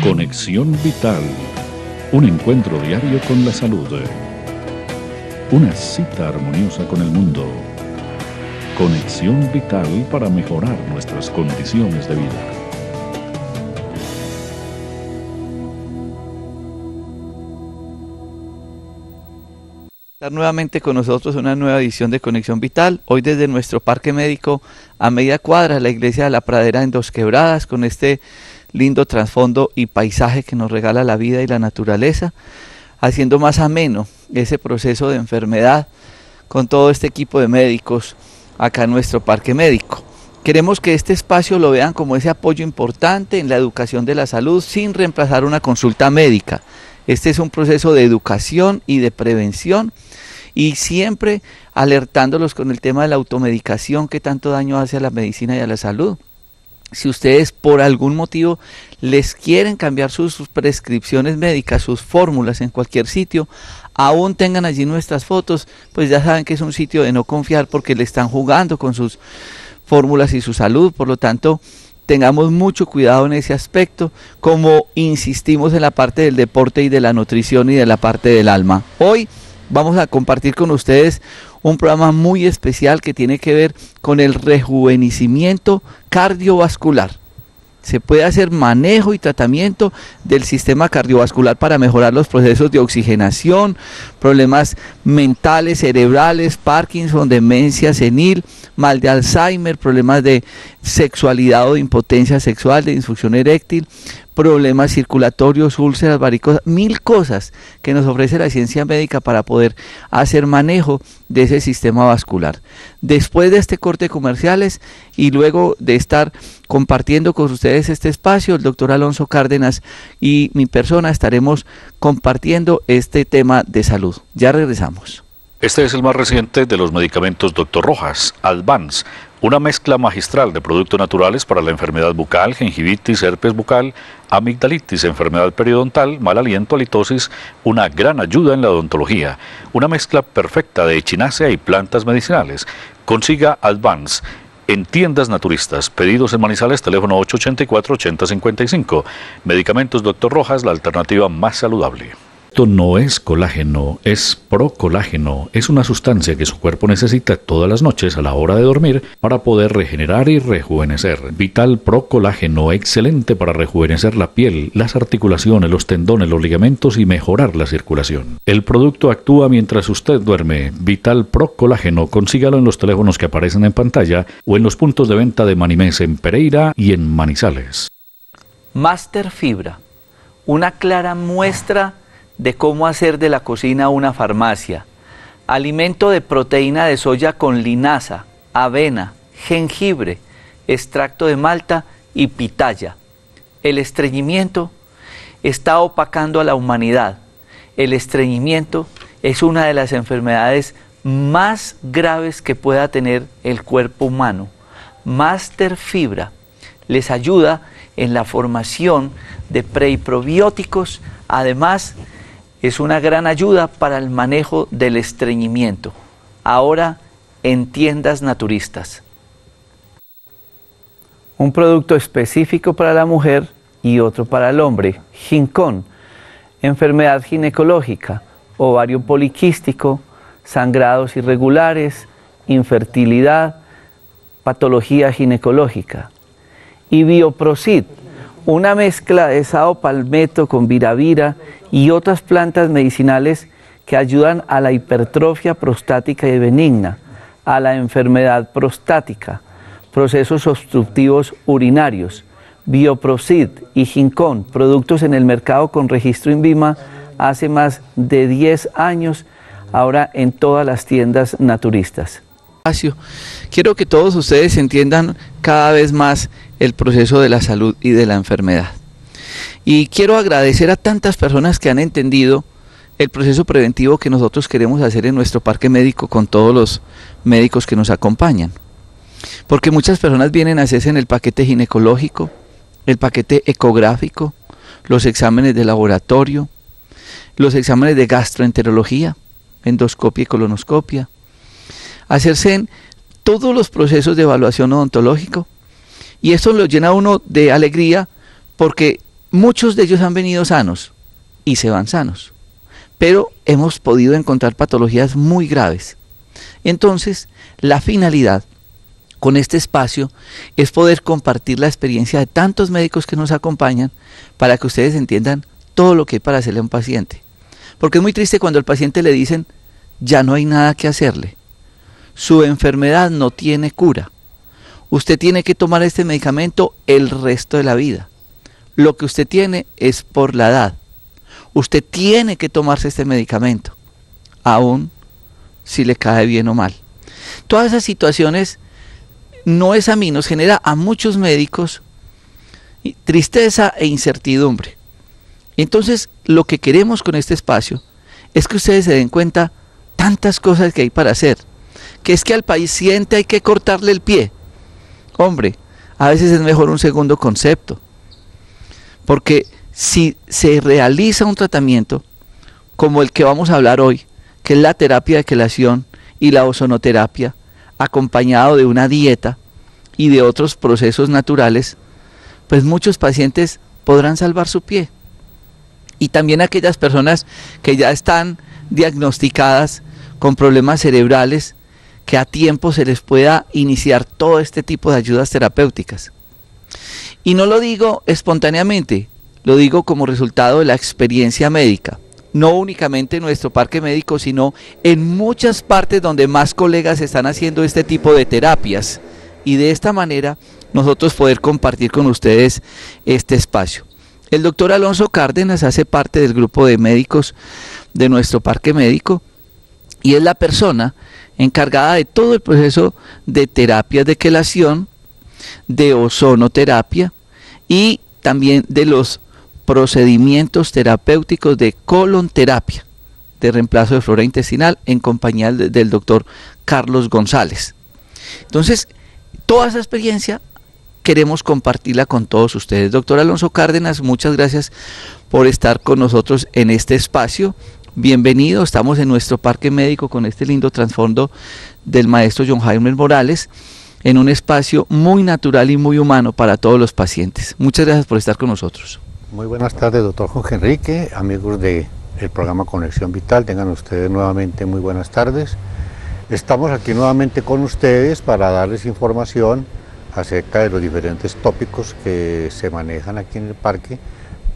Conexión Vital, un encuentro diario con la salud. Una cita armoniosa con el mundo. Conexión Vital para mejorar nuestras condiciones de vida. Estar nuevamente con nosotros una nueva edición de Conexión Vital, hoy desde nuestro parque médico a media cuadra, la iglesia de la Pradera en Dos Quebradas, con este lindo trasfondo y paisaje que nos regala la vida y la naturaleza, haciendo más ameno ese proceso de enfermedad con todo este equipo de médicos acá en nuestro parque médico. Queremos que este espacio lo vean como ese apoyo importante en la educación de la salud sin reemplazar una consulta médica. Este es un proceso de educación y de prevención y siempre alertándolos con el tema de la automedicación que tanto daño hace a la medicina y a la salud. Si ustedes por algún motivo les quieren cambiar sus prescripciones médicas, sus fórmulas en cualquier sitio, aún tengan allí nuestras fotos, pues ya saben que es un sitio de no confiar porque le están jugando con sus fórmulas y su salud. Por lo tanto, tengamos mucho cuidado en ese aspecto, como insistimos en la parte del deporte y de la nutrición y de la parte del alma. Hoy vamos a compartir con ustedes un programa muy especial que tiene que ver con el rejuvenecimiento cardiovascular. Se puede hacer manejo y tratamiento del sistema cardiovascular para mejorar los procesos de oxigenación, problemas mentales, cerebrales, Parkinson, demencia senil, mal de Alzheimer, problemas de sexualidad o de impotencia sexual, de disfunción eréctil, problemas circulatorios, úlceras, varicosas, mil cosas que nos ofrece la ciencia médica para poder hacer manejo de ese sistema vascular. Después de este corte de comerciales y luego de estar compartiendo con ustedes este espacio, el doctor Alonso Cárdenas y mi persona estaremos compartiendo este tema de salud. Ya regresamos. Este es el más reciente de los medicamentos Dr. Rojas, Advance, una mezcla magistral de productos naturales para la enfermedad bucal, gingivitis, herpes bucal, amigdalitis, enfermedad periodontal, mal aliento, halitosis, una gran ayuda en la odontología, una mezcla perfecta de echinacea y plantas medicinales. Consiga Advance en tiendas naturistas, pedidos en Manizales, teléfono 884-8055. Medicamentos Dr. Rojas, la alternativa más saludable. Esto no es colágeno, es procolágeno. Es una sustancia que su cuerpo necesita todas las noches a la hora de dormir para poder regenerar y rejuvenecer. Vital Procolágeno, excelente para rejuvenecer la piel, las articulaciones, los tendones, los ligamentos y mejorar la circulación. El producto actúa mientras usted duerme. Vital Procolágeno, consígalo en los teléfonos que aparecen en pantalla o en los puntos de venta de Manimés en Pereira y en Manizales. Master Fibra, una clara muestra de cómo hacer de la cocina una farmacia. Alimento de proteína de soya con linaza, avena, jengibre, extracto de malta y pitaya. El estreñimiento está opacando a la humanidad. El estreñimiento es una de las enfermedades más graves que pueda tener el cuerpo humano. Master Fibra les ayuda en la formación de pre y probióticos, además es una gran ayuda para el manejo del estreñimiento. Ahora en tiendas naturistas. Un producto específico para la mujer y otro para el hombre. Ginkón, enfermedad ginecológica, ovario poliquístico, sangrados irregulares, infertilidad, patología ginecológica. Y Bioprosid, una mezcla de sao palmetto con viravira y otras plantas medicinales que ayudan a la hipertrofia prostática y benigna, a la enfermedad prostática, procesos obstructivos urinarios. Bioprosid y Ginkón, productos en el mercado con registro INVIMA hace más de 10 años, ahora en todas las tiendas naturistas. Quiero que todos ustedes entiendan cada vez más el proceso de la salud y de la enfermedad. Y quiero agradecer a tantas personas que han entendido el proceso preventivo que nosotros queremos hacer en nuestro parque médico con todos los médicos que nos acompañan. Porque muchas personas vienen a hacerse en el paquete ginecológico, el paquete ecográfico, los exámenes de laboratorio, los exámenes de gastroenterología, endoscopia y colonoscopia, hacerse en todos los procesos de evaluación odontológico, y esto lo llena a uno de alegría porque muchos de ellos han venido sanos y se van sanos, pero hemos podido encontrar patologías muy graves. Entonces, la finalidad con este espacio es poder compartir la experiencia de tantos médicos que nos acompañan para que ustedes entiendan todo lo que hay para hacerle a un paciente. Porque es muy triste cuando al paciente le dicen, ya no hay nada que hacerle, su enfermedad no tiene cura, usted tiene que tomar este medicamento el resto de la vida, lo que usted tiene es por la edad, usted tiene que tomarse este medicamento, aún si le cae bien o mal. Todas esas situaciones no es a mí, nos genera a muchos médicos tristeza e incertidumbre. Entonces, lo que queremos con este espacio es que ustedes se den cuenta tantas cosas que hay para hacer, que es que al paciente hay que cortarle el pie. Hombre, a veces es mejor un segundo concepto, porque si se realiza un tratamiento como el que vamos a hablar hoy, que es la terapia de quelación y la ozonoterapia, acompañado de una dieta y de otros procesos naturales, pues muchos pacientes podrán salvar su pie. Y también aquellas personas que ya están diagnosticadas con problemas cerebrales, que a tiempo se les pueda iniciar todo este tipo de ayudas terapéuticas. Y no lo digo espontáneamente, lo digo como resultado de la experiencia médica, no únicamente en nuestro parque médico, sino en muchas partes donde más colegas están haciendo este tipo de terapias, y de esta manera nosotros poder compartir con ustedes este espacio. El doctor Alonso Cárdenas hace parte del grupo de médicos de nuestro parque médico y es la persona encargada de todo el proceso de terapias de quelación, de ozonoterapia y también de los procedimientos terapéuticos de colonterapia, de reemplazo de flora intestinal, en compañía del doctor Carlos González. Entonces, toda esa experiencia queremos compartirla con todos ustedes. Doctor Alonso Cárdenas, muchas gracias por estar con nosotros en este espacio. Bienvenido, estamos en nuestro parque médico con este lindo trasfondo del maestro John Jaime Morales, en un espacio muy natural y muy humano para todos los pacientes. Muchas gracias por estar con nosotros. Muy buenas tardes, doctor Jorge Enrique, amigos del programa Conexión Vital, tengan ustedes nuevamente muy buenas tardes. Estamos aquí nuevamente con ustedes para darles información acerca de los diferentes tópicos que se manejan aquí en el parque,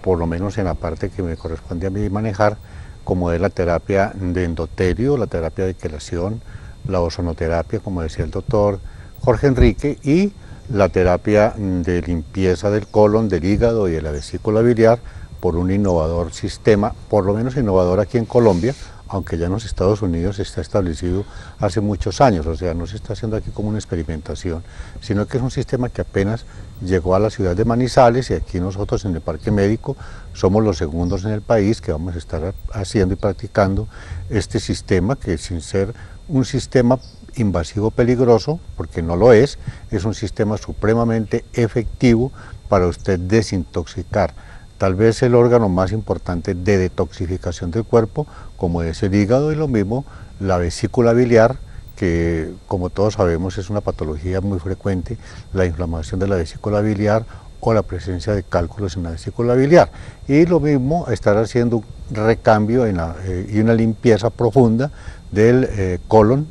por lo menos en la parte que me corresponde a mí manejar, como es la terapia de endotelio, la terapia de quelación, la ozonoterapia, como decía el doctor Jorge Enrique, y la terapia de limpieza del colon, del hígado y de la vesícula biliar por un innovador sistema, por lo menos innovador aquí en Colombia, aunque ya en los Estados Unidos está establecido hace muchos años, o sea, no se está haciendo aquí como una experimentación, sino que es un sistema que apenas llegó a la ciudad de Manizales y aquí nosotros en el parque médico somos los segundos en el país que vamos a estar haciendo y practicando este sistema, que sin ser un sistema invasivo peligroso, porque no lo es un sistema supremamente efectivo para usted desintoxicar tal vez el órgano más importante de detoxificación del cuerpo, como es el hígado, y lo mismo la vesícula biliar, que como todos sabemos es una patología muy frecuente, la inflamación de la vesícula biliar o la presencia de cálculos en la vesícula biliar. Y lo mismo estar haciendo un recambio y una limpieza profunda del colon,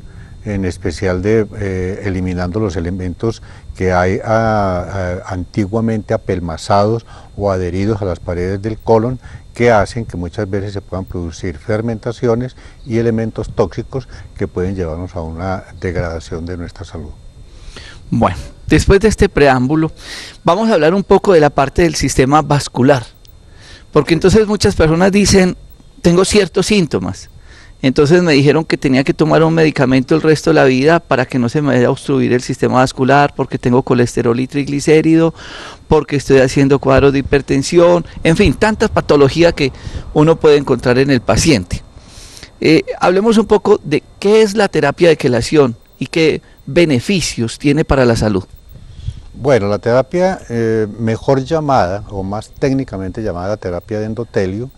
en especial eliminando los elementos que hay antiguamente apelmazados o adheridos a las paredes del colon, que hacen que muchas veces se puedan producir fermentaciones y elementos tóxicos que pueden llevarnos a una degradación de nuestra salud. Bueno, después de este preámbulo, vamos a hablar un poco de la parte del sistema vascular, porque entonces muchas personas dicen, tengo ciertos síntomas, entonces me dijeron que tenía que tomar un medicamento el resto de la vida para que no se me vaya a obstruir el sistema vascular, porque tengo colesterol y triglicérido, porque estoy haciendo cuadros de hipertensión, en fin, tantas patologías que uno puede encontrar en el paciente. Hablemos un poco de qué es la terapia de quelación y qué beneficios tiene para la salud. Bueno, la terapia mejor llamada, o más técnicamente llamada terapia de endotelio,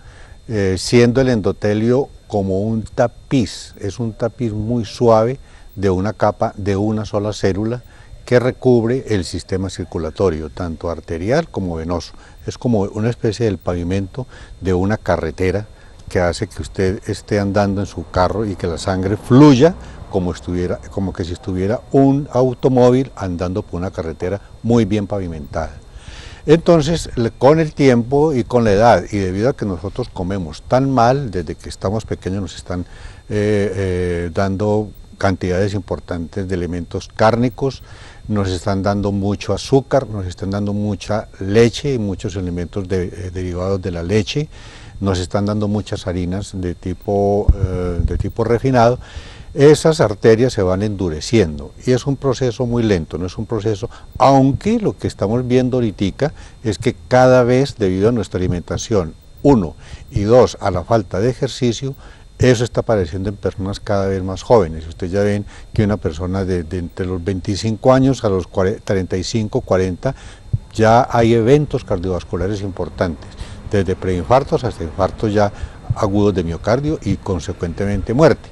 siendo el endotelio como un tapiz, es un tapiz muy suave de una capa de una sola célula que recubre el sistema circulatorio, tanto arterial como venoso. Es como una especie del pavimento de una carretera que hace que usted esté andando en su carro y que la sangre fluya como que si estuviera un automóvil andando por una carretera muy bien pavimentada. Entonces, con el tiempo y con la edad, y debido a que nosotros comemos tan mal, desde que estamos pequeños nos están dando cantidades importantes de elementos cárnicos, nos están dando mucho azúcar, nos están dando mucha leche y muchos elementos derivados de la leche, nos están dando muchas harinas de tipo refinado. Esas arterias se van endureciendo y es un proceso muy lento, no es un proceso, aunque lo que estamos viendo ahorita es que cada vez, debido a nuestra alimentación, 1, y 2, a la falta de ejercicio, eso está apareciendo en personas cada vez más jóvenes. Ustedes ya ven que una persona de entre los 25 años a los 35, 40, ya hay eventos cardiovasculares importantes, desde preinfartos hasta infartos ya agudos de miocardio y consecuentemente muerte.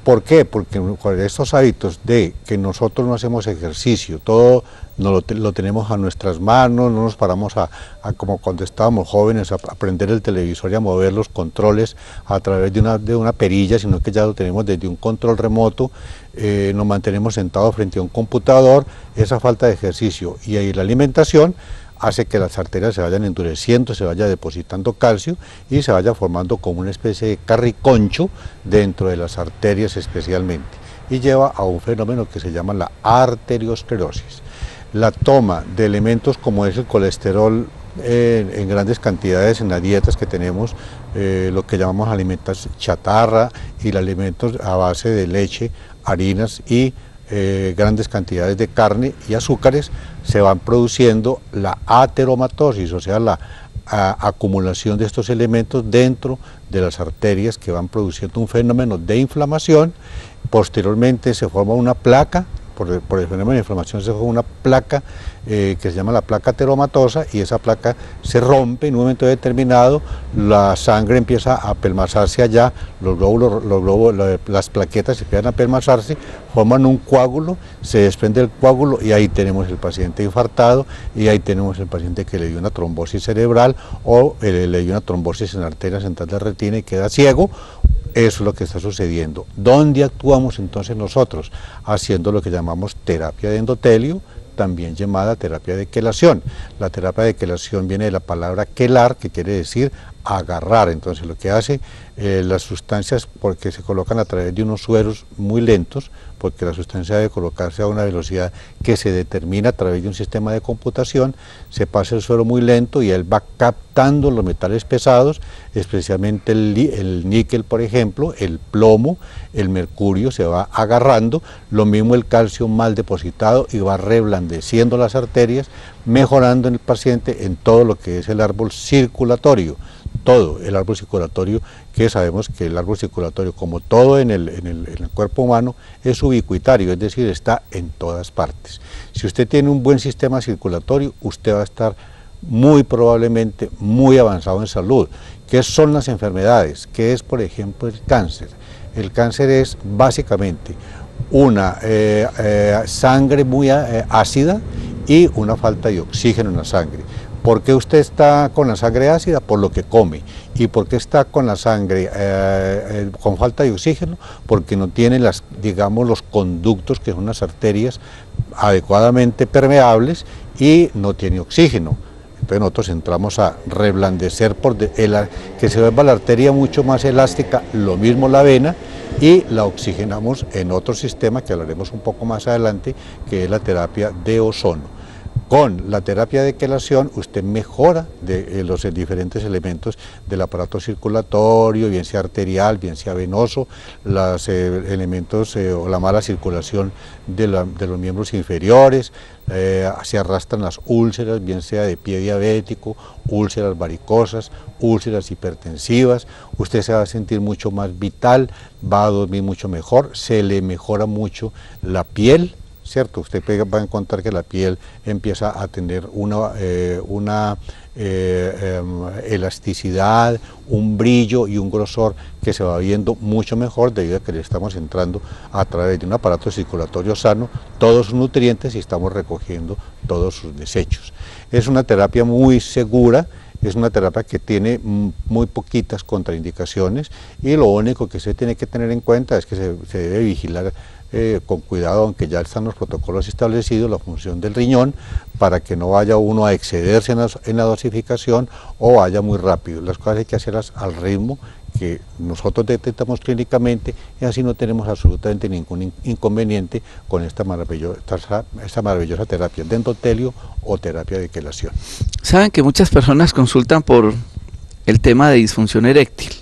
¿Por qué? Porque con estos hábitos de que nosotros no hacemos ejercicio, todo lo tenemos a nuestras manos, no nos paramos a como cuando estábamos jóvenes, a prender el televisor y a mover los controles a través de una perilla, sino que ya lo tenemos desde un control remoto, nos mantenemos sentados frente a un computador. Esa falta de ejercicio y ahí la alimentación hace que las arterias se vayan endureciendo, se vaya depositando calcio y se vaya formando como una especie de carriconcho dentro de las arterias especialmente, y lleva a un fenómeno que se llama la arteriosclerosis. La toma de elementos como es el colesterol en grandes cantidades en las dietas que tenemos, lo que llamamos alimentos chatarra y los alimentos a base de leche, harinas y grandes cantidades de carne y azúcares, se van produciendo la ateromatosis, o sea, la acumulación de estos elementos dentro de las arterias, que van produciendo un fenómeno de inflamación. Posteriormente se forma una placa, por el fenómeno de inflamación se forma una placa que se llama la placa ateromatosa, y esa placa se rompe en un momento determinado, la sangre empieza a apelmazarse allá, las plaquetas se empiezan a apelmazarse, forman un coágulo, se desprende el coágulo y ahí tenemos el paciente infartado, y ahí tenemos el paciente que le dio una trombosis cerebral o le dio una trombosis en la arteria central de la retina y queda ciego. Eso es lo que está sucediendo. ¿Dónde actuamos entonces nosotros? Haciendo lo que llamamos terapia de endotelio, también llamada terapia de quelación. La terapia de quelación viene de la palabra quelar, que quiere decir agarrar. Entonces lo que hace las sustancias, porque se colocan a través de unos sueros muy lentos, porque la sustancia debe colocarse a una velocidad que se determina a través de un sistema de computación, se pasa el suero muy lento y él va captando los metales pesados, especialmente el níquel, por ejemplo, el plomo, el mercurio, se va agarrando, lo mismo el calcio mal depositado, y va reblandeciendo las arterias, mejorando en el paciente en todo lo que es el árbol circulatorio. Todo el árbol circulatorio, que sabemos que el árbol circulatorio, como todo en el cuerpo humano, es ubicuitario, es decir, está en todas partes. Si usted tiene un buen sistema circulatorio, usted va a estar muy probablemente muy avanzado en salud. ¿Qué son las enfermedades? ¿Qué es, por ejemplo, el cáncer? El cáncer es básicamente una sangre muy ácida y una falta de oxígeno en la sangre. ¿Por qué usted está con la sangre ácida? Por lo que come. ¿Y por qué está con la sangre con falta de oxígeno? Porque no tiene los conductos, que son las arterias, adecuadamente permeables, y no tiene oxígeno. Entonces nosotros entramos a reblandecer, que se vuelva la arteria mucho más elástica, lo mismo la vena, y la oxigenamos en otro sistema que hablaremos un poco más adelante, que es la terapia de ozono. Con la terapia de quelación usted mejora los diferentes elementos del aparato circulatorio, bien sea arterial, bien sea venoso, los elementos o la mala circulación de los miembros inferiores, se arrastran las úlceras, bien sea de pie diabético, úlceras varicosas, úlceras hipertensivas. Usted se va a sentir mucho más vital, va a dormir mucho mejor, se le mejora mucho la piel, ¿cierto? Usted va a encontrar que la piel empieza a tener una elasticidad, un brillo y un grosor que se va viendo mucho mejor debido a que le estamos entrando a través de un aparato circulatorio sano todos sus nutrientes y estamos recogiendo todos sus desechos. Es una terapia muy segura. Es una terapia que tiene muy poquitas contraindicaciones y lo único que se tiene que tener en cuenta es que se debe vigilar con cuidado, aunque ya están los protocolos establecidos, la función del riñón para que no vaya uno a excederse en la dosificación o vaya muy rápido. Las cosas hay que hacerlas al ritmo que nosotros detectamos clínicamente y así no tenemos absolutamente ningún inconveniente con esta maravillosa terapia de endotelio o terapia de quelación. Saben que muchas personas consultan por el tema de disfunción eréctil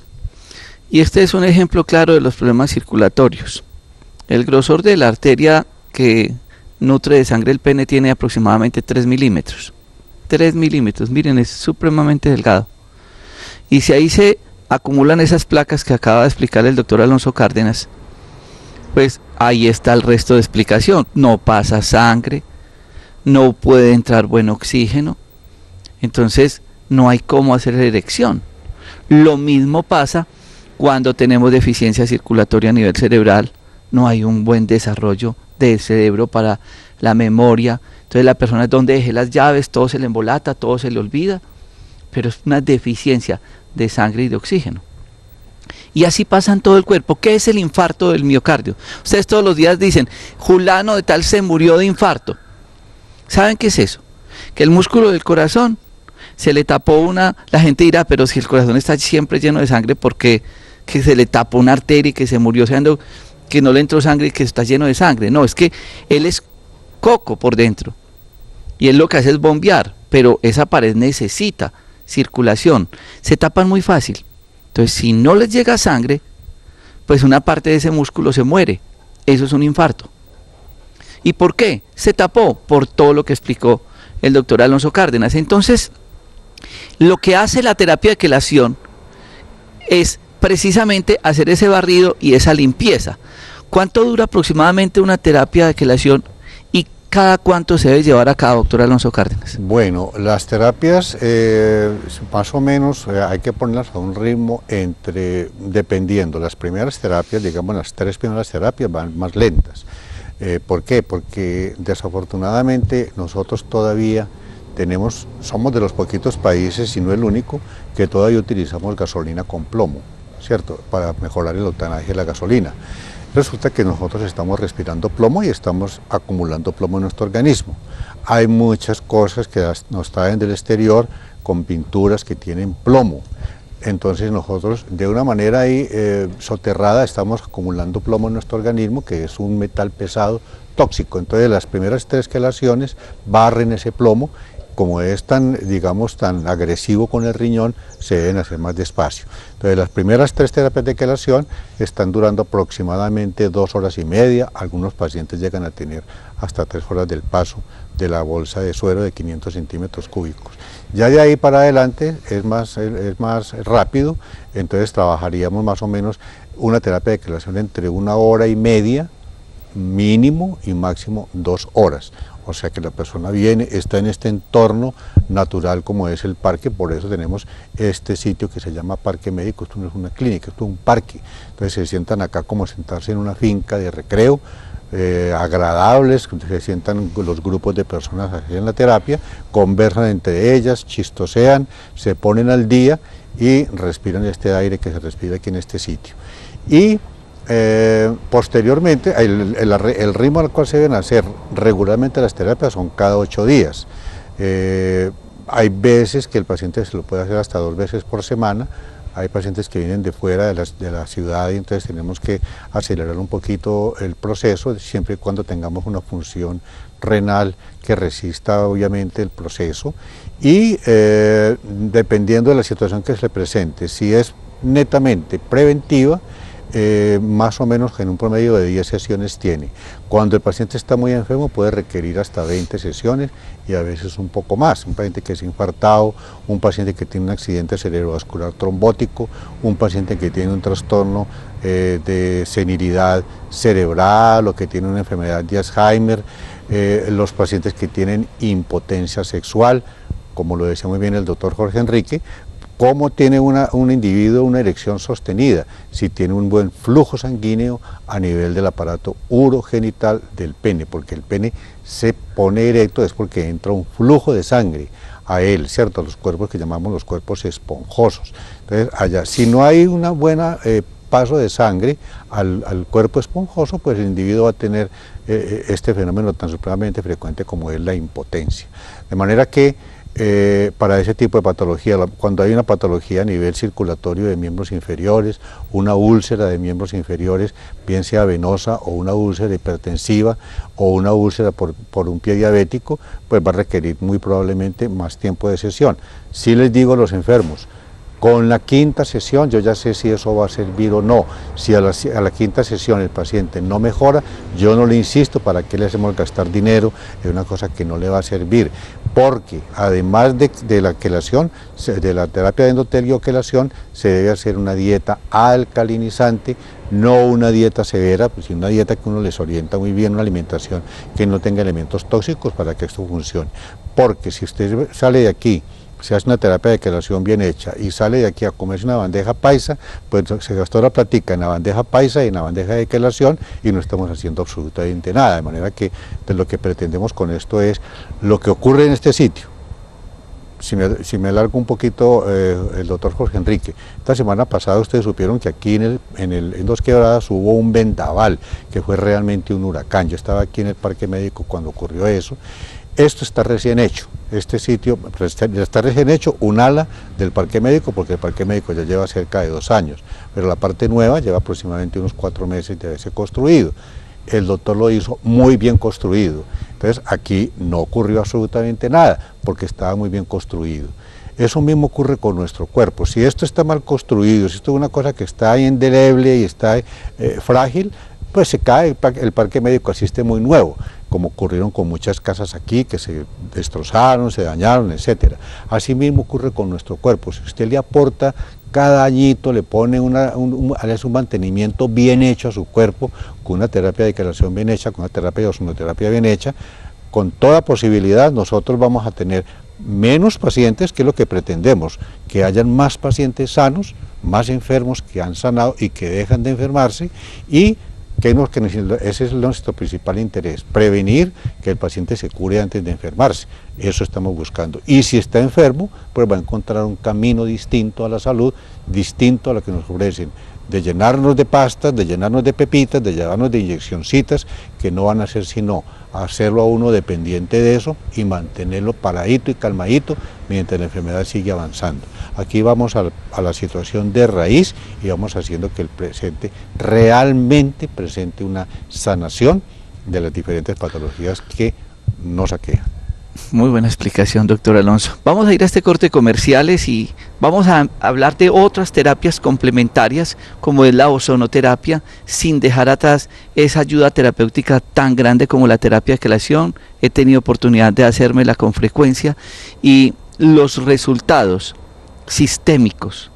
y este es un ejemplo claro de los problemas circulatorios. El grosor de la arteria que nutre de sangre el pene tiene aproximadamente 3 milímetros. 3 milímetros, miren, es supremamente delgado. Y si ahí se acumulan esas placas que acaba de explicar el doctor Alonso Cárdenas, pues ahí está el resto de explicación. No pasa sangre, no puede entrar buen oxígeno, entonces no hay cómo hacer la erección. Lo mismo pasa cuando tenemos deficiencia circulatoria a nivel cerebral, no hay un buen desarrollo del cerebro para la memoria, entonces la persona donde deje las llaves, todo se le embolata, todo se le olvida, pero es una deficiencia de sangre y de oxígeno. Y así pasa en todo el cuerpo. ¿Qué es el infarto del miocardio? Ustedes todos los días dicen, fulano de tal se murió de infarto. ¿Saben qué es eso? Que el músculo del corazón se le tapó la gente dirá, pero si el corazón está siempre lleno de sangre, ¿por qué que se le tapó una arteria y que se murió, siendo que no le entró sangre y que está lleno de sangre? No, es que él es coco por dentro y él lo que hace es bombear, pero esa pared necesita circulación, se tapan muy fácil. Entonces, si no les llega sangre, pues una parte de ese músculo se muere. Eso es un infarto. ¿Y por qué? Se tapó por todo lo que explicó el doctor Alonso Cárdenas. Entonces, lo que hace la terapia de quelación es precisamente hacer ese barrido y esa limpieza. ¿Cuánto dura aproximadamente una terapia de quelación? ¿Cada cuánto se debe llevar a cabo, doctor Alonso Cárdenas? Bueno, las terapias más o menos hay que ponerlas a un ritmo dependiendo. Las primeras terapias, digamos las 3 primeras terapias van más lentas. ¿Por qué? Porque desafortunadamente nosotros todavía somos de los poquitos países, y no el único, que todavía utilizamos gasolina con plomo, ¿cierto? Para mejorar el octanaje de la gasolina. Resulta que nosotros estamos respirando plomo y estamos acumulando plomo en nuestro organismo. Hay muchas cosas que nos traen del exterior con pinturas que tienen plomo. Entonces nosotros de una manera ahí soterrada estamos acumulando plomo en nuestro organismo, que es un metal pesado tóxico. Entonces las primeras 3 quelaciones barren ese plomo. Como es tan agresivo con el riñón, se deben hacer más despacio. Entonces las primeras 3 terapias de quelación están durando aproximadamente 2 horas y media, algunos pacientes llegan a tener hasta 3 horas del paso de la bolsa de suero de 500 centímetros cúbicos. Ya de ahí para adelante es más rápido, entonces trabajaríamos más o menos una terapia de quelación entre 1 hora y media, mínimo y máximo 2 horas. O sea que la persona está en este entorno natural como es el parque, por eso tenemos este sitio que se llama Parque Médico. Esto no es una clínica, esto es un parque. Entonces se sientan acá como sentarse en una finca de recreo, agradables, se sientan los grupos de personas así en la terapia, conversan entre ellas, chistosean, se ponen al día y respiran este aire que se respira aquí en este sitio. Y posteriormente, el ritmo al cual se deben hacer regularmente las terapias son cada 8 días. Hay veces que el paciente se lo puede hacer hasta 2 veces por semana. Hay pacientes que vienen de fuera de la ciudad y entonces tenemos que acelerar un poquito el proceso, siempre y cuando tengamos una función renal que resista obviamente el proceso y dependiendo de la situación que se le presente, si es netamente preventiva, más o menos en un promedio de 10 sesiones tiene. Cuando el paciente está muy enfermo puede requerir hasta 20 sesiones y a veces un poco más. Un paciente que es infartado, un paciente que tiene un accidente cerebrovascular trombótico, un paciente que tiene un trastorno de senilidad cerebral o que tiene una enfermedad de Alzheimer, los pacientes que tienen impotencia sexual, como lo decía muy bien el doctor Jorge Enrique. ¿Cómo tiene un individuo una erección sostenida? Si tiene un buen flujo sanguíneo a nivel del aparato urogenital del pene, porque el pene se pone erecto es porque entra un flujo de sangre a él, ¿cierto? A los cuerpos que llamamos los cuerpos esponjosos. Entonces, allá, si no hay una buena paso de sangre al cuerpo esponjoso, pues el individuo va a tener este fenómeno tan supremamente frecuente como es la impotencia. De manera que para ese tipo de patología, cuando hay una patología a nivel circulatorio de miembros inferiores, una úlcera de miembros inferiores, bien sea venosa o una úlcera hipertensiva o una úlcera por un pie diabético, pues va a requerir muy probablemente más tiempo de sesión. Sí les digo a los enfermos, con la quinta sesión yo ya sé si eso va a servir o no. Si a la quinta sesión el paciente no mejora, yo no le insisto para qué le hacemos gastar dinero en una cosa que no le va a servir. Porque además de la quelación, de la terapia de endotelio o quelación, se debe hacer una dieta alcalinizante, no una dieta severa, sino una dieta que uno les orienta muy bien, una alimentación que no tenga elementos tóxicos para que esto funcione. Porque si usted sale de aquí, se hace una terapia de quelación bien hecha y sale de aquí a comerse una bandeja paisa, pues se gastó la plática en la bandeja paisa y en la bandeja de quelación y no estamos haciendo absolutamente nada, de manera que lo que pretendemos con esto es lo que ocurre en este sitio. Si me alargo un poquito, el doctor Jorge Enrique, esta semana pasada ustedes supieron que aquí en Dos Quebradas hubo un vendaval, que fue realmente un huracán. Yo estaba aquí en el Parque Médico cuando ocurrió eso. Esto está recién hecho, este sitio está recién hecho, un ala del Parque Médico, porque el Parque Médico ya lleva cerca de 2 años, pero la parte nueva lleva aproximadamente unos 4 meses de haberse construido. El doctor lo hizo muy bien construido, entonces aquí no ocurrió absolutamente nada, porque estaba muy bien construido. Eso mismo ocurre con nuestro cuerpo. Si esto está mal construido, si esto es una cosa que está indeleble y está frágil, pues se cae, el Parque Médico así esté muy nuevo, como ocurrieron con muchas casas aquí que se destrozaron, se dañaron, etc. Así mismo ocurre con nuestro cuerpo. Si usted le aporta cada añito, le pone hace un mantenimiento bien hecho a su cuerpo, con una terapia de quelación bien hecha, con una terapia de ozonoterapia bien hecha, con toda posibilidad nosotros vamos a tener menos pacientes, que es lo que pretendemos, que hayan más pacientes sanos, más enfermos que han sanado y que dejan de enfermarse, y ese es nuestro principal interés, prevenir que el paciente se cure antes de enfermarse. Eso estamos buscando. Y si está enfermo, pues va a encontrar un camino distinto a la salud, distinto a lo que nos ofrecen, de llenarnos de pastas, de llenarnos de pepitas, de llenarnos de inyeccioncitas, que no van a hacer sino hacerlo a uno dependiente de eso y mantenerlo paradito y calmadito mientras la enfermedad sigue avanzando. Aquí vamos a la situación de raíz y vamos haciendo que el paciente realmente presente una sanación de las diferentes patologías que nos aquejan. Muy buena explicación, doctor Alonso. Vamos a ir a este corte de comerciales y vamos a hablar de otras terapias complementarias, como es la ozonoterapia, sin dejar atrás esa ayuda terapéutica tan grande como la terapia de quelación. He tenido oportunidad de hacérmela con frecuencia y los resultados sistémicos,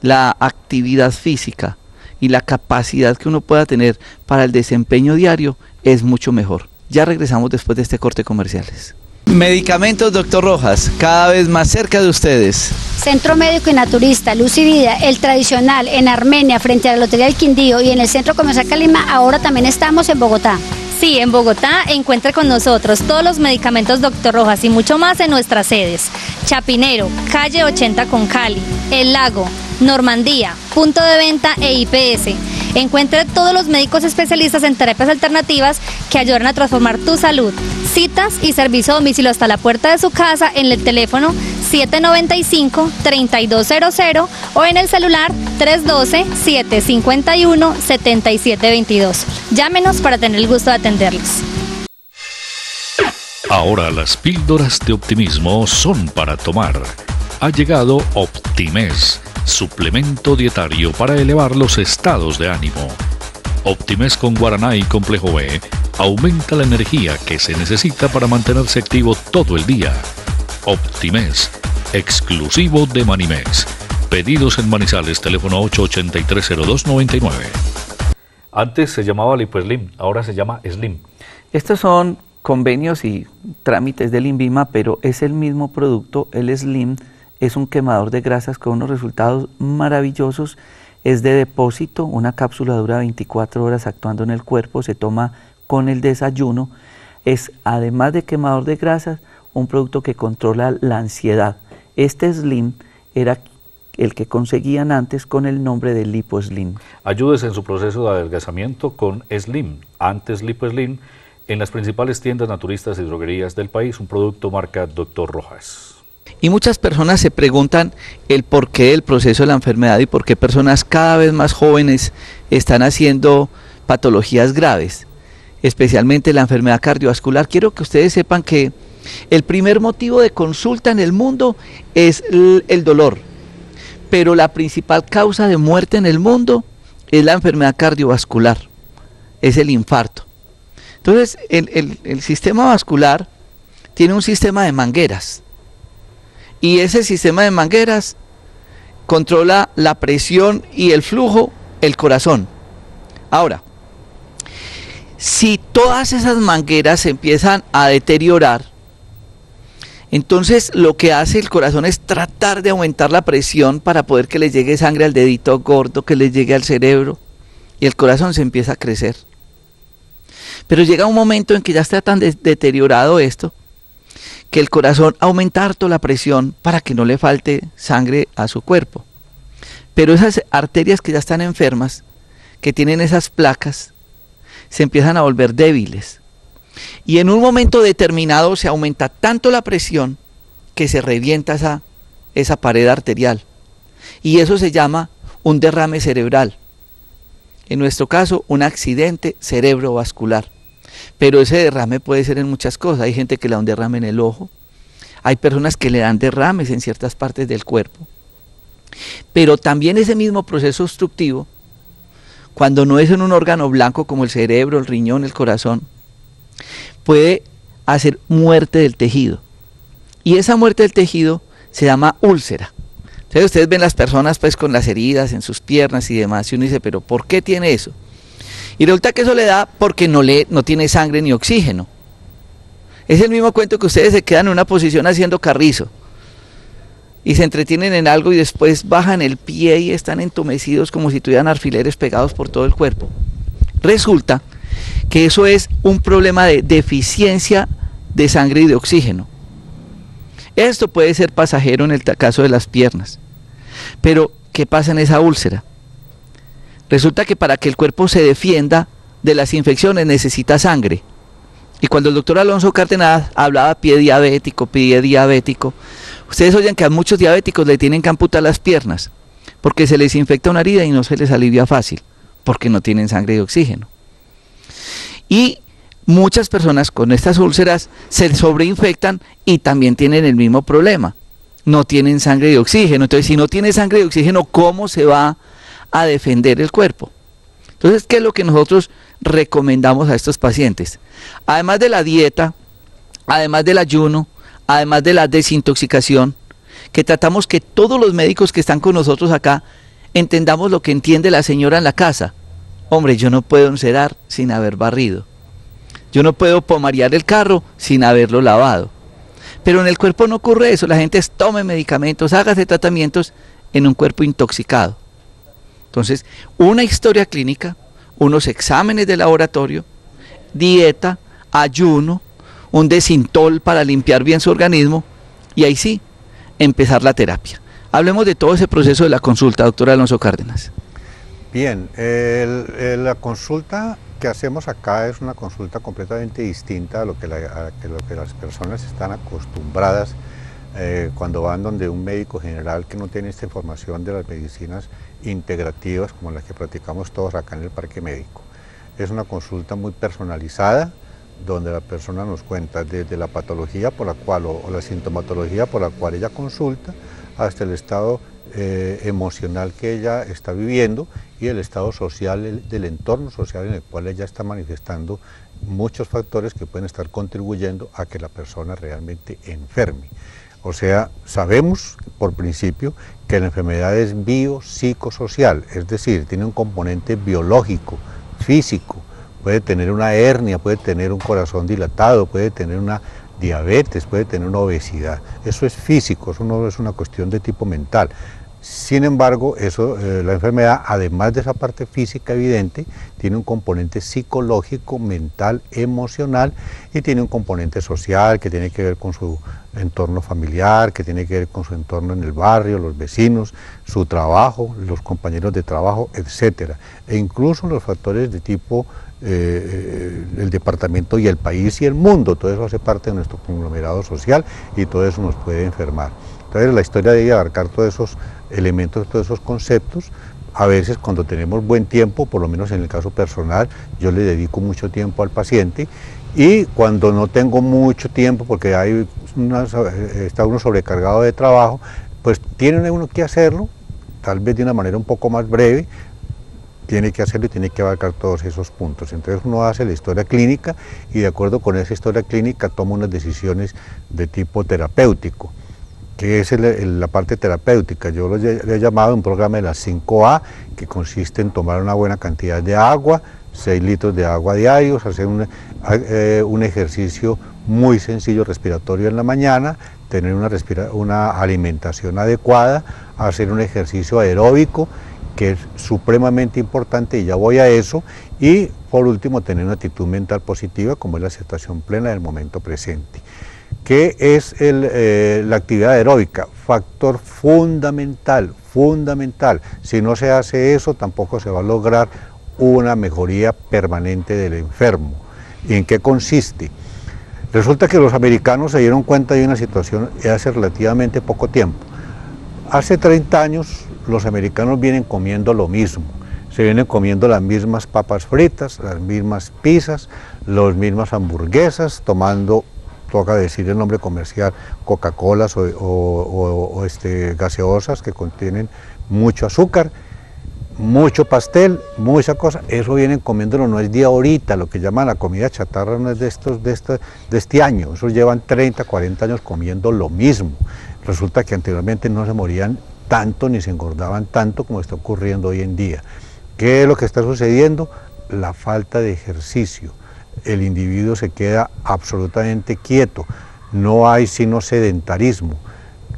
la actividad física y la capacidad que uno pueda tener para el desempeño diario es mucho mejor. Ya regresamos después de este corte de comerciales. Medicamentos Dr. Rojas, cada vez más cerca de ustedes. Centro Médico y Naturista, Luz y Vida, el tradicional en Armenia, frente a la Lotería del Quindío, y en el Centro Comercial Calima. Ahora también estamos en Bogotá. Sí, en Bogotá encuentre con nosotros todos los medicamentos Dr. Rojas y mucho más en nuestras sedes. Chapinero, calle 80 con Cali, El Lago, Normandía, punto de venta e IPS. Encuentre todos los médicos especialistas en terapias alternativas que ayudan a transformar tu salud. Citas y servicio a domicilio hasta la puerta de su casa en el teléfono 795-3200 o en el celular 312-751-7722. Llámenos para tener el gusto de atenderlos. Ahora las píldoras de optimismo son para tomar. Ha llegado Optimes, suplemento dietario para elevar los estados de ánimo. Optimes con guaraná y complejo B aumenta la energía que se necesita para mantenerse activo todo el día. Optimes, exclusivo de Manimex. Pedidos en Manizales, teléfono 883-0299. Antes se llamaba LipoSlim, ahora se llama Slim. Estos son convenios y trámites del INVIMA, pero es el mismo producto. El Slim es un quemador de grasas con unos resultados maravillosos. Es de depósito, una cápsula dura 24 horas actuando en el cuerpo, se toma con el desayuno. Es, además de quemador de grasas, un producto que controla la ansiedad. Este Slim era el que conseguían antes con el nombre de LipoSlim. Ayúdese en su proceso de adelgazamiento con Slim, antes LipoSlim, en las principales tiendas naturistas y droguerías del país, un producto marca Dr. Rojas. Y muchas personas se preguntan el porqué del proceso de la enfermedad y por qué personas cada vez más jóvenes están haciendo patologías graves, especialmente la enfermedad cardiovascular. Quiero que ustedes sepan que el primer motivo de consulta en el mundo es el dolor, pero la principal causa de muerte en el mundo es la enfermedad cardiovascular, es el infarto. Entonces, el sistema vascular tiene un sistema de mangueras, y ese sistema de mangueras controla la presión y el flujo, el corazón. Ahora, si todas esas mangueras se empiezan a deteriorar, entonces lo que hace el corazón es tratar de aumentar la presión para poder que le llegue sangre al dedito gordo, que le llegue al cerebro, y el corazón se empieza a crecer. Pero llega un momento en que ya está tan deteriorado esto, que el corazón aumenta harto la presión para que no le falte sangre a su cuerpo. Pero esas arterias que ya están enfermas, que tienen esas placas, se empiezan a volver débiles. Y en un momento determinado se aumenta tanto la presión que se revienta esa pared arterial. Y eso se llama un derrame cerebral. En nuestro caso, un accidente cerebrovascular. Pero ese derrame puede ser en muchas cosas. Hay gente que le da un derrame en el ojo. Hay personas que le dan derrames en ciertas partes del cuerpo. Pero también ese mismo proceso obstructivo, cuando no es en un órgano blanco como el cerebro, el riñón, el corazón, puede hacer muerte del tejido. Y esa muerte del tejido se llama úlcera. Entonces ustedes ven las personas pues con las heridas en sus piernas y demás, y uno dice, pero ¿por qué tiene eso? Y resulta que eso le da porque no tiene sangre ni oxígeno. Es el mismo cuento que ustedes se quedan en una posición haciendo carrizo y se entretienen en algo y después bajan el pie y están entumecidos como si tuvieran alfileres pegados por todo el cuerpo. Resulta que eso es un problema de deficiencia de sangre y de oxígeno. Esto puede ser pasajero en el caso de las piernas. Pero, ¿qué pasa en esa úlcera? Resulta que para que el cuerpo se defienda de las infecciones necesita sangre. Y cuando el doctor Alonso Cárdenas hablaba pie diabético, ustedes oyen que a muchos diabéticos le tienen que amputar las piernas porque se les infecta una herida y no se les alivia fácil, porque no tienen sangre y oxígeno. Y muchas personas con estas úlceras se sobreinfectan y también tienen el mismo problema. No tienen sangre y oxígeno. Entonces, si no tiene sangre y oxígeno, ¿cómo se va a defender el cuerpo? Entonces, ¿qué es lo que nosotros recomendamos a estos pacientes? Además de la dieta, además del ayuno, además de la desintoxicación, que tratamos que todos los médicos que están con nosotros acá entendamos lo que entiende la señora en la casa. Hombre, yo no puedo encerar sin haber barrido. Yo no puedo pomarear el carro sin haberlo lavado. Pero en el cuerpo no ocurre eso. La gente tome medicamentos, hágase tratamientos en un cuerpo intoxicado. Entonces, una historia clínica, unos exámenes de laboratorio, dieta, ayuno, un desintol para limpiar bien su organismo y ahí sí, empezar la terapia. Hablemos de todo ese proceso de la consulta, doctor Alonso Cárdenas. Bien, la consulta que hacemos acá es una consulta completamente distinta a lo que las personas están acostumbradas cuando van donde un médico general que no tiene esta información de las medicinas integrativas como las que practicamos todos acá en el Parque Médico. Es una consulta muy personalizada donde la persona nos cuenta desde la patología por la cual o la sintomatología por la cual ella consulta hasta el estado emocional que ella está viviendo y el estado social, del entorno social en el cual ella está manifestando muchos factores que pueden estar contribuyendo a que la persona realmente enferme. O sea, sabemos por principio que la enfermedad es biopsicosocial, es decir, tiene un componente biológico, físico, puede tener una hernia, puede tener un corazón dilatado, puede tener una diabetes, puede tener una obesidad. Eso es físico, eso no es una cuestión de tipo mental. Sin embargo, la enfermedad, además de esa parte física evidente, tiene un componente psicológico, mental, emocional, y tiene un componente social que tiene que ver con su entorno familiar, que tiene que ver con su entorno en el barrio, los vecinos, su trabajo, los compañeros de trabajo, etcétera. E incluso los factores de tipo el departamento y el país y el mundo, todo eso hace parte de nuestro conglomerado social y todo eso nos puede enfermar. Entonces la historia de abarcar todos esos elementos, todos esos conceptos, a veces cuando tenemos buen tiempo, por lo menos en el caso personal, yo le dedico mucho tiempo al paciente, y cuando no tengo mucho tiempo porque está uno sobrecargado de trabajo, pues tiene uno que hacerlo, tal vez de una manera un poco más breve, tiene que hacerlo y tiene que abarcar todos esos puntos. Entonces uno hace la historia clínica y de acuerdo con esa historia clínica toma unas decisiones de tipo terapéutico, que es la parte terapéutica. Yo le he llamado un programa de las 5A, que consiste en tomar una buena cantidad de agua, 6 litros de agua diarios, hacer un ejercicio muy sencillo respiratorio en la mañana, tener una alimentación adecuada, hacer un ejercicio aeróbico, que es supremamente importante, y ya voy a eso, y por último tener una actitud mental positiva, como es la aceptación plena del momento presente. ¿Qué es la actividad aeróbica? Factor fundamental, fundamental. Si no se hace eso, tampoco se va a lograr una mejoría permanente del enfermo. ¿Y en qué consiste? Resulta que los americanos se dieron cuenta de una situación hace relativamente poco tiempo. Hace 30 años los americanos vienen comiendo lo mismo, se vienen comiendo las mismas papas fritas, las mismas pizzas, las mismas hamburguesas, tomando, toca decir el nombre comercial, Coca-Colas o gaseosas que contienen mucho azúcar, mucho pastel, mucha cosa. Eso vienen comiéndolo, no es de ahorita, lo que llaman la comida chatarra no es de este año, eso llevan 30, 40 años comiendo lo mismo. Resulta que anteriormente no se morían tanto ni se engordaban tanto como está ocurriendo hoy en día. ¿Qué es lo que está sucediendo? La falta de ejercicio. El individuo se queda absolutamente quieto, no hay sino sedentarismo,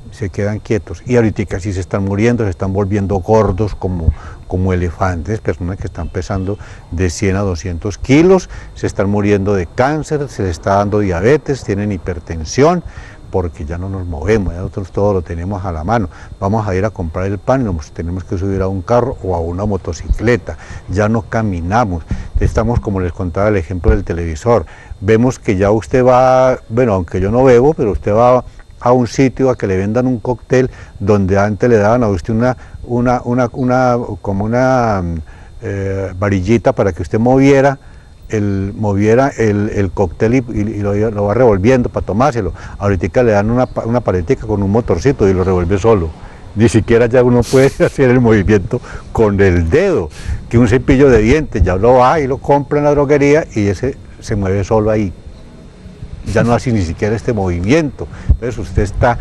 se quedan quietos. Y ahorita sí se están muriendo, se están volviendo gordos como elefantes, personas que están pesando de 100 a 200 kilos, se están muriendo de cáncer, se les está dando diabetes, tienen hipertensión, porque ya no nos movemos, ya nosotros todo lo tenemos a la mano. Vamos a ir a comprar el pan y nos tenemos que subir a un carro o a una motocicleta, ya no caminamos, estamos como les contaba el ejemplo del televisor, vemos que ya usted va, bueno, aunque yo no bebo, pero usted va a un sitio a que le vendan un cóctel donde antes le daban a usted una varillita para que usted moviera el cóctel y lo va revolviendo para tomárselo. Ahorita le dan una paletica con un motorcito y lo revuelve solo. Ni siquiera ya uno puede hacer el movimiento con el dedo, que un cepillo de dientes ya lo va y lo compra en la droguería y ese se mueve solo ahí. Ya no hace ni siquiera este movimiento. Entonces usted está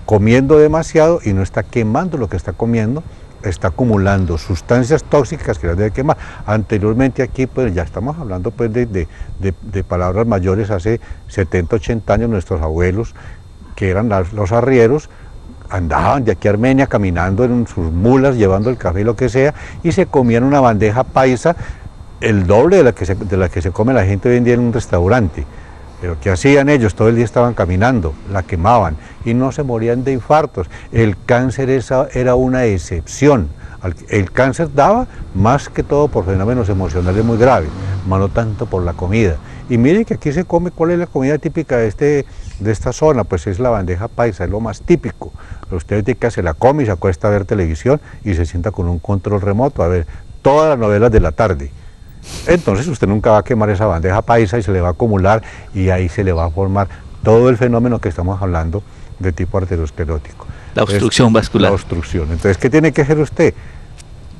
comiendo demasiado y no está quemando lo que está comiendo, está acumulando sustancias tóxicas que las debe quemar. Anteriormente aquí pues ya estamos hablando pues de palabras mayores, hace 70, 80 años nuestros abuelos, que eran los arrieros, andaban de aquí a Armenia caminando en sus mulas, llevando el café y lo que sea, y se comían una bandeja paisa, el doble de la que se come la gente hoy en día en un restaurante. Pero ¿qué hacían ellos? Todo el día estaban caminando, la quemaban y no se morían de infartos. El cáncer era una excepción. El cáncer daba más que todo por fenómenos emocionales muy graves, más no tanto por la comida. Y miren que aquí se come, ¿cuál es la comida típica de esta zona? Pues es la bandeja paisa, es lo más típico. Usted se la come y se acuesta a ver televisión y se sienta con un control remoto a ver todas las novelas de la tarde. Entonces usted nunca va a quemar esa bandeja paisa y se le va a acumular y ahí se le va a formar todo el fenómeno que estamos hablando de tipo arteriosclerótico. La obstrucción vascular. La obstrucción. Entonces, ¿qué tiene que hacer usted?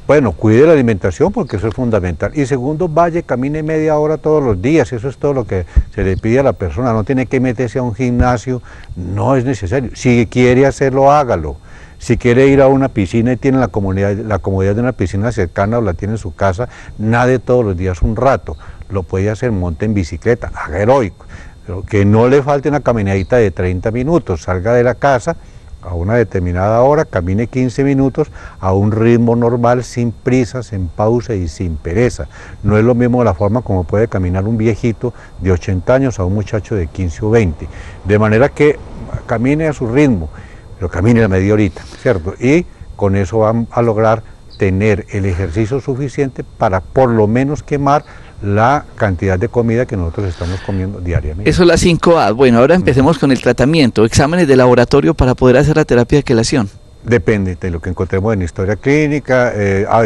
Bueno, cuide la alimentación porque eso es fundamental. Y segundo, vaya, camine media hora todos los días, eso es todo lo que se le pide a la persona. No tiene que meterse a un gimnasio, no es necesario. Si quiere hacerlo, hágalo. Si quiere ir a una piscina y tiene la comodidad de una piscina cercana o la tiene en su casa, nade todos los días un rato. Lo puede hacer, monte en bicicleta, haga heroico. Pero que no le falte una caminadita de 30 minutos, salga de la casa a una determinada hora, camine 15 minutos a un ritmo normal, sin prisas, sin pausa y sin pereza. No es lo mismo la forma como puede caminar un viejito de 80 años a un muchacho de 15 o 20. De manera que camine a su ritmo, pero camine a media horita, ¿cierto? Y con eso van a lograr tener el ejercicio suficiente para por lo menos quemar la cantidad de comida que nosotros estamos comiendo diariamente. Eso es la 5A. Bueno, ahora empecemos con el tratamiento. Exámenes de laboratorio para poder hacer la terapia de quelación. Depende de lo que encontremos en historia clínica.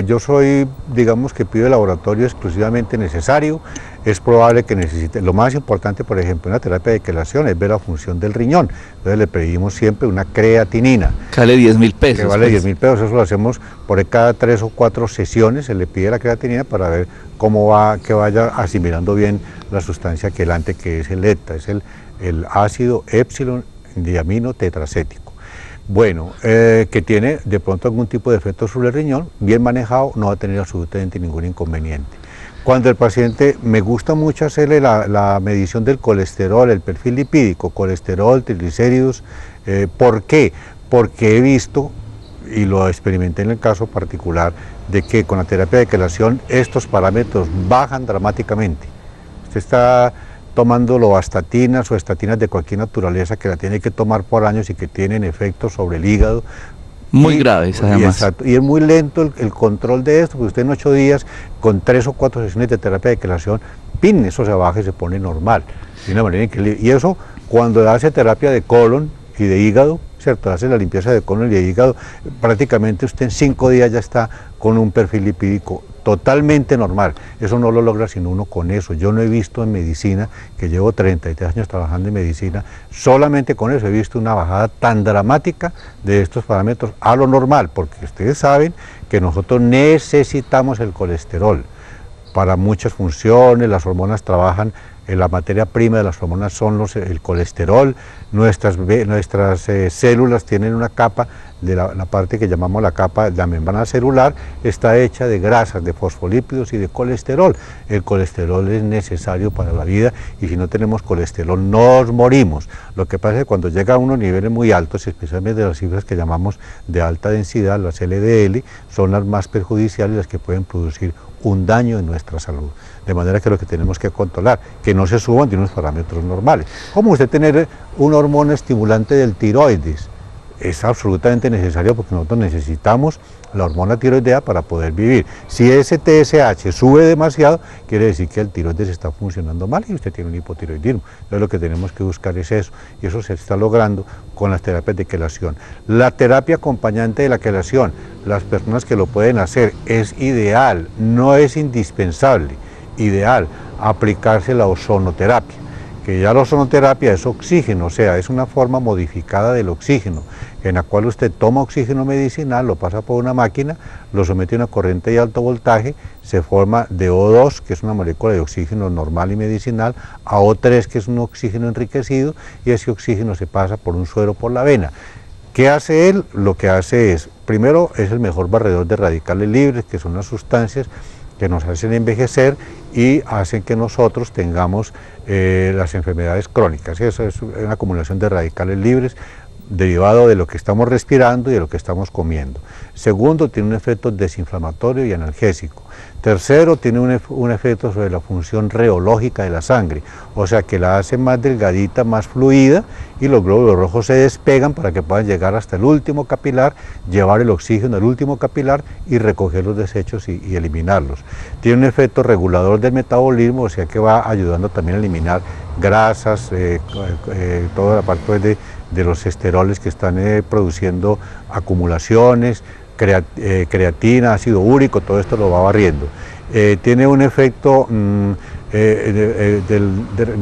Yo soy, digamos que pido el laboratorio exclusivamente necesario. Es probable que necesite, lo más importante, por ejemplo, en la terapia de quelación es ver la función del riñón. Entonces le pedimos siempre una creatinina. Que vale 10.000 pesos. Que vale 10.000 pesos, eso lo hacemos por cada 3 o 4 sesiones, se le pide la creatinina para ver cómo va, que vaya asimilando bien la sustancia quelante, que es el ETA, es el ácido epsilon diamino tetracético. Bueno, que tiene de pronto algún tipo de efecto sobre el riñón, bien manejado, no va a tener absolutamente ningún inconveniente. Cuando el paciente, me gusta mucho hacerle la medición del colesterol, el perfil lipídico, colesterol, triglicéridos. ¿Por qué? Porque he visto, y lo experimenté en el caso particular, de que con la terapia de quelación estos parámetros bajan dramáticamente. Usted está tomando loastatinas o estatinas de cualquier naturaleza que la tiene que tomar por años y que tienen efectos sobre el hígado. Muy graves, además. Y es muy lento el control de esto, porque usted en 8 días, con 3 o 4 sesiones de terapia de quelación, ¡pin!, eso se baja y se pone normal, de una manera increíble. Y eso, cuando hace terapia de colon y de hígado, ¿cierto?, hace la limpieza de colon y de hígado, prácticamente usted en 5 días ya está con un perfil lipídico totalmente normal. Eso no lo logra sino uno con eso. Yo no he visto en medicina, que llevo 33 años trabajando en medicina, solamente con eso he visto una bajada tan dramática de estos parámetros a lo normal, porque ustedes saben que nosotros necesitamos el colesterol para muchas funciones. Las hormonas trabajan, la materia prima de las hormonas son el colesterol. Nuestras células tienen una capa, de la parte que llamamos la capa, la membrana celular, está hecha de grasas, de fosfolípidos y de colesterol. El colesterol es necesario para la vida y si no tenemos colesterol nos morimos. Lo que pasa es que cuando llega a unos niveles muy altos, especialmente de las cifras que llamamos de alta densidad, las LDL, son las más perjudiciales, las que pueden producir un daño en nuestra salud. De manera que lo que tenemos que controlar, que no se suban de unos parámetros normales. Como usted tener una hormona estimulante del tiroides, es absolutamente necesario porque nosotros necesitamos la hormona tiroidea para poder vivir. Si ese TSH sube demasiado, quiere decir que el tiroides está funcionando mal y usted tiene un hipotiroidismo. Entonces lo que tenemos que buscar es eso, y eso se está logrando con las terapias de quelación. La terapia acompañante de la quelación, las personas que lo pueden hacer, es ideal, no es indispensable, ideal, aplicarse la ozonoterapia. Que ya la ozonoterapia es oxígeno, o sea, es una forma modificada del oxígeno, en la cual usted toma oxígeno medicinal, lo pasa por una máquina, lo somete a una corriente de alto voltaje, se forma de O2, que es una molécula de oxígeno normal y medicinal, a O3, que es un oxígeno enriquecido, y ese oxígeno se pasa por un suero por la vena. ¿Qué hace él? Lo que hace es, primero, es el mejor barredor de radicales libres, que son las sustancias que nos hacen envejecer y hacen que nosotros tengamos las enfermedades crónicas. Eso es una acumulación de radicales libres derivado de lo que estamos respirando y de lo que estamos comiendo. Segundo, tiene un efecto desinflamatorio y analgésico. Tercero, tiene un efecto sobre la función reológica de la sangre, o sea que la hace más delgadita, más fluida, y los glóbulos rojos se despegan para que puedan llegar hasta el último capilar, llevar el oxígeno al último capilar y recoger los desechos y eliminarlos. Tiene un efecto regulador del metabolismo, o sea que va ayudando también a eliminar grasas, toda la parte de los esteroles que están produciendo acumulaciones, creatina, ácido úrico, todo esto lo va barriendo. Tiene un efecto,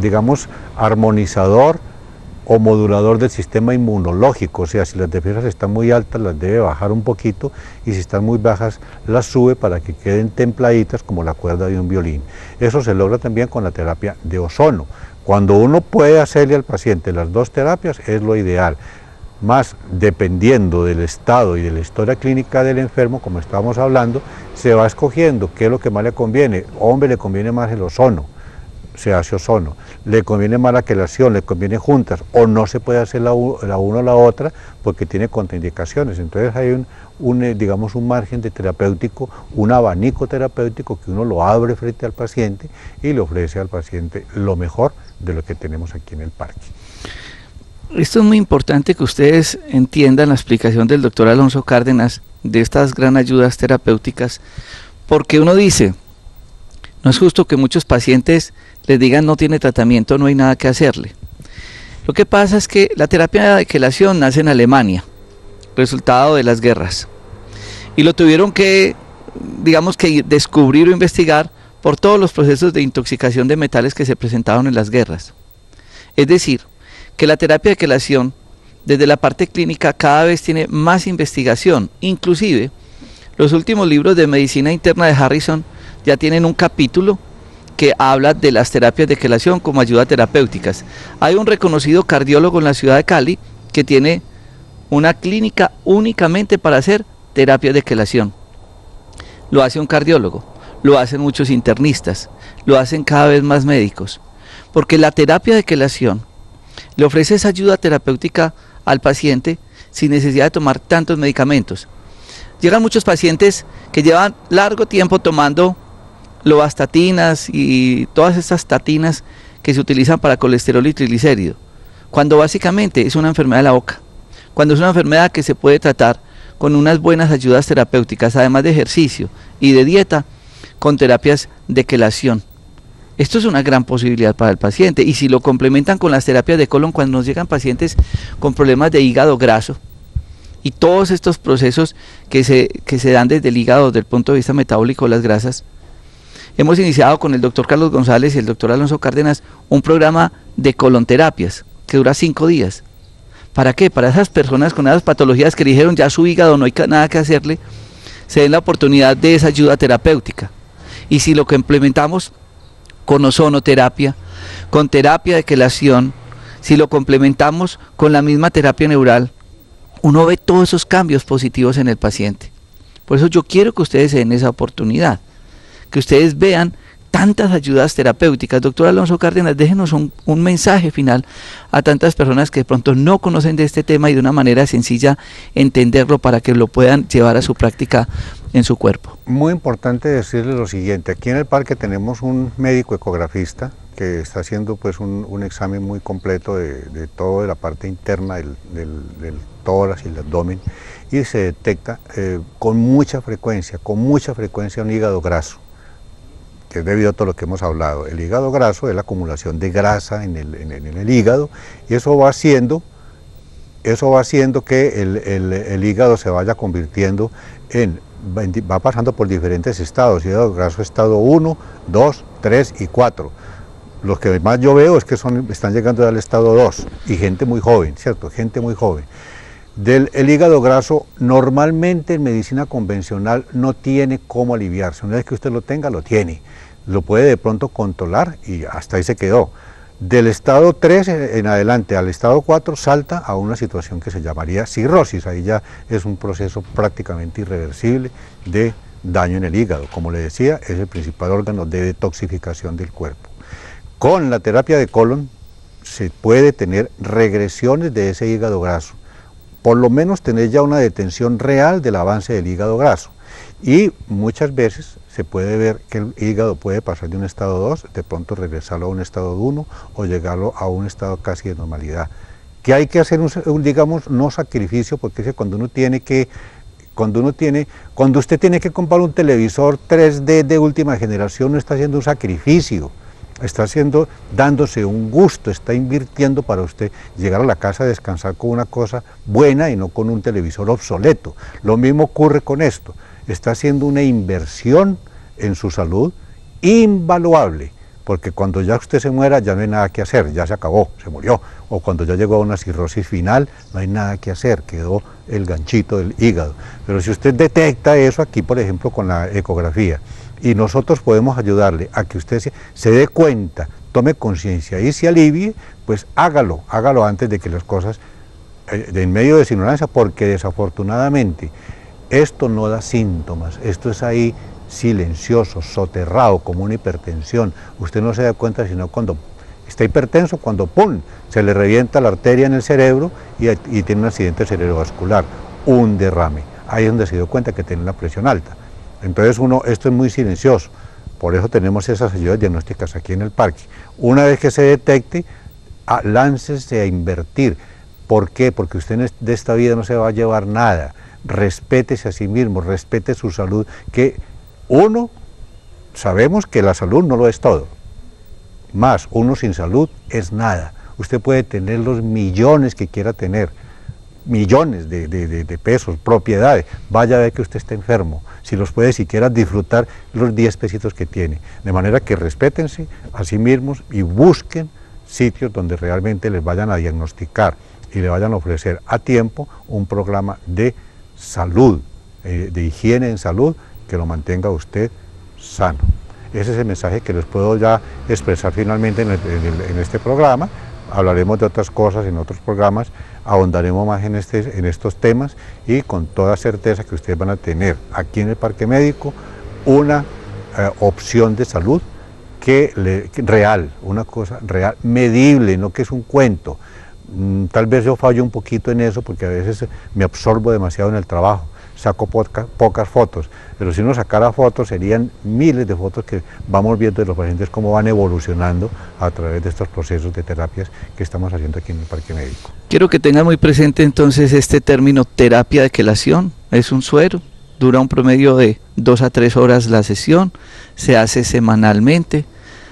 digamos, armonizador o modulador del sistema inmunológico, o sea, si las defensas están muy altas las debe bajar un poquito y si están muy bajas las sube para que queden templaditas como la cuerda de un violín. Eso se logra también con la terapia de ozono. Cuando uno puede hacerle al paciente las dos terapias es lo ideal, más dependiendo del estado y de la historia clínica del enfermo, como estábamos hablando, se va escogiendo qué es lo que más le conviene. Hombre, le conviene más el ozono, se hace ozono, le conviene más la quelación, le conviene juntas, o no se puede hacer la una o la otra porque tiene contraindicaciones. Entonces hay digamos un margen de terapéutico, un abanico terapéutico que uno lo abre frente al paciente y le ofrece al paciente lo mejor de lo que tenemos aquí en el parque. Esto es muy importante que ustedes entiendan la explicación del doctor Alonso Cárdenas de estas gran ayudas terapéuticas, porque uno dice, no es justo que muchos pacientes les digan no tiene tratamiento, no hay nada que hacerle. Lo que pasa es que la terapia de quelación nace en Alemania, resultado de las guerras, y lo tuvieron que, digamos que descubrir o investigar por todos los procesos de intoxicación de metales que se presentaron en las guerras. Es decir, que la terapia de quelación, desde la parte clínica, cada vez tiene más investigación. Inclusive, los últimos libros de medicina interna de Harrison ya tienen un capítulo que habla de las terapias de quelación como ayudas terapéuticas. Hay un reconocido cardiólogo en la ciudad de Cali que tiene una clínica únicamente para hacer terapias de quelación. Lo hace un cardiólogo, lo hacen muchos internistas, lo hacen cada vez más médicos, porque la terapia de quelación le ofrece esa ayuda terapéutica al paciente sin necesidad de tomar tantos medicamentos. Llegan muchos pacientes que llevan largo tiempo tomando lovatadines y todas estas estatinas que se utilizan para colesterol y triglicérido, cuando básicamente es una enfermedad de la boca, cuando es una enfermedad que se puede tratar con unas buenas ayudas terapéuticas, además de ejercicio y de dieta, con terapias de quelación. Esto es una gran posibilidad para el paciente, y si lo complementan con las terapias de colon, cuando nos llegan pacientes con problemas de hígado graso y todos estos procesos que se dan desde el hígado desde el punto de vista metabólico de las grasas, hemos iniciado con el doctor Carlos González y el doctor Alonso Cárdenas un programa de colonterapias que dura 5 días. ¿Para qué? Para esas personas con esas patologías que dijeron ya su hígado no hay nada que hacerle, se den la oportunidad de esa ayuda terapéutica. Y si lo que implementamos con ozonoterapia, con terapia de quelación, si lo complementamos con la misma terapia neural, uno ve todos esos cambios positivos en el paciente. Por eso yo quiero que ustedes se den esa oportunidad, que ustedes vean tantas ayudas terapéuticas. Doctor Alonso Cárdenas, déjenos un mensaje final a tantas personas que de pronto no conocen de este tema y de una manera sencilla entenderlo para que lo puedan llevar a su práctica en su cuerpo. Muy importante decirles lo siguiente: aquí en el parque tenemos un médico ecografista que está haciendo pues un examen muy completo de toda la parte interna del tórax y el abdomen, y se detecta con mucha frecuencia un hígado graso, que es debido a todo lo que hemos hablado. El hígado graso es la acumulación de grasa en el hígado, y eso va haciendo que el hígado se vaya convirtiendo va pasando por diferentes estados: hígado graso estado 1, 2, 3 y 4. Los que más yo veo es que están llegando al estado 2, y gente muy joven, ¿cierto? Gente muy joven. El hígado graso normalmente en medicina convencional no tiene cómo aliviarse. Una vez que usted lo tenga, lo tiene. Lo puede de pronto controlar y hasta ahí se quedó. Del estado 3 en adelante al estado 4 salta a una situación que se llamaría cirrosis. Ahí ya es un proceso prácticamente irreversible de daño en el hígado. Como le decía, es el principal órgano de detoxificación del cuerpo. Con la terapia de colon se puede tener regresiones de ese hígado graso, por lo menos tener ya una detención real del avance del hígado graso, y muchas veces se puede ver que el hígado puede pasar de un estado 2, de pronto regresarlo a un estado 1 o llegarlo a un estado casi de normalidad. Que hay que hacer digamos, no sacrificio, porque es que cuando usted tiene que comprar un televisor 3D de última generación, no está haciendo un sacrificio, está dándose un gusto, está invirtiendo para usted llegar a la casa a descansar con una cosa buena y no con un televisor obsoleto. Lo mismo ocurre con esto, está haciendo una inversión en su salud invaluable, porque cuando ya usted se muera ya no hay nada que hacer, ya se acabó, se murió, o cuando ya llegó a una cirrosis final, no hay nada que hacer, quedó el ganchito del hígado. Pero si usted detecta eso aquí, por ejemplo, con la ecografía, y nosotros podemos ayudarle a que usted se dé cuenta, tome conciencia y se alivie, pues hágalo antes de que las cosas, en medio de esa ignorancia, porque desafortunadamente esto no da síntomas, esto es ahí silencioso, soterrado, como una hipertensión. Usted no se da cuenta sino cuando está hipertenso, cuando ¡pum!, se le revienta la arteria en el cerebro y tiene un accidente cerebrovascular, un derrame. Ahí es donde se dio cuenta que tiene la presión alta. Entonces esto es muy silencioso, por eso tenemos esas ayudas diagnósticas aquí en el parque. Una vez que se detecte, láncese a invertir. ¿Por qué? Porque usted de esta vida no se va a llevar nada. Respétese a sí mismo, respete su salud, que sabemos que la salud no lo es todo, más uno sin salud es nada. Usted puede tener los millones que quiera tener, millones de pesos, propiedades, vaya a ver que usted está enfermo, si los puede siquiera disfrutar los 10 pesitos que tiene, de manera que respétense a sí mismos y busquen sitios donde realmente les vayan a diagnosticar y le vayan a ofrecer a tiempo un programa de salud, de higiene en salud, que lo mantenga usted sano. Ese es el mensaje que les puedo ya expresar finalmente en este programa. Hablaremos de otras cosas en otros programas, ahondaremos más en estos temas y con toda certeza que ustedes van a tener aquí en el Parque Médico una opción de salud real, una cosa real, medible, no que es un cuento. Tal vez yo fallo un poquito en eso porque a veces me absorbo demasiado en el trabajo, saco pocas fotos, pero si uno sacara fotos serían miles de fotos que vamos viendo de los pacientes cómo van evolucionando a través de estos procesos de terapias que estamos haciendo aquí en el Parque Médico. Quiero que tengan muy presente entonces este término terapia de quelación. Es un suero, dura un promedio de 2 a 3 horas la sesión, se hace semanalmente,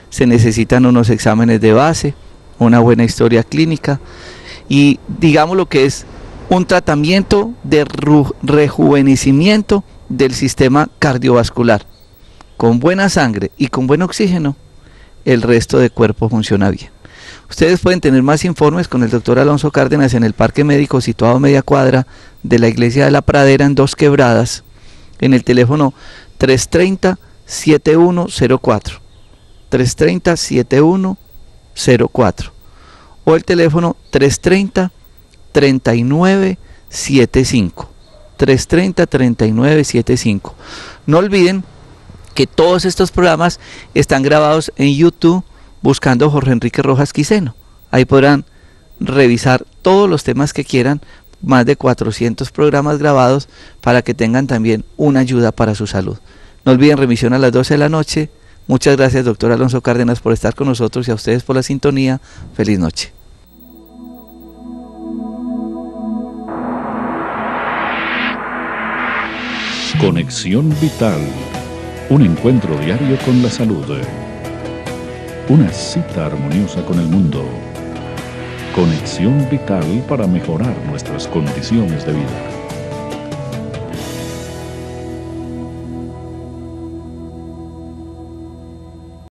se necesitan unos exámenes de base, una buena historia clínica y digamos lo que es un tratamiento de rejuvenecimiento del sistema cardiovascular. Con buena sangre y con buen oxígeno, el resto del cuerpo funciona bien. Ustedes pueden tener más informes con el doctor Alonso Cárdenas en el Parque Médico situado a media cuadra de la Iglesia de la Pradera en Dos Quebradas, en el teléfono 330-7104, 330-7104 o el teléfono 330-3975, 330-3975. No olviden que todos estos programas están grabados en YouTube buscando Jorge Enrique Rojas Quiseno. Ahí podrán revisar todos los temas que quieran, más de 400 programas grabados para que tengan también una ayuda para su salud. No olviden remisión a las 12 de la noche. Muchas gracias, doctor Alonso Cárdenas, por estar con nosotros y a ustedes por la sintonía. Feliz noche. Conexión Vital, un encuentro diario con la salud, una cita armoniosa con el mundo. Conexión Vital para mejorar nuestras condiciones de vida.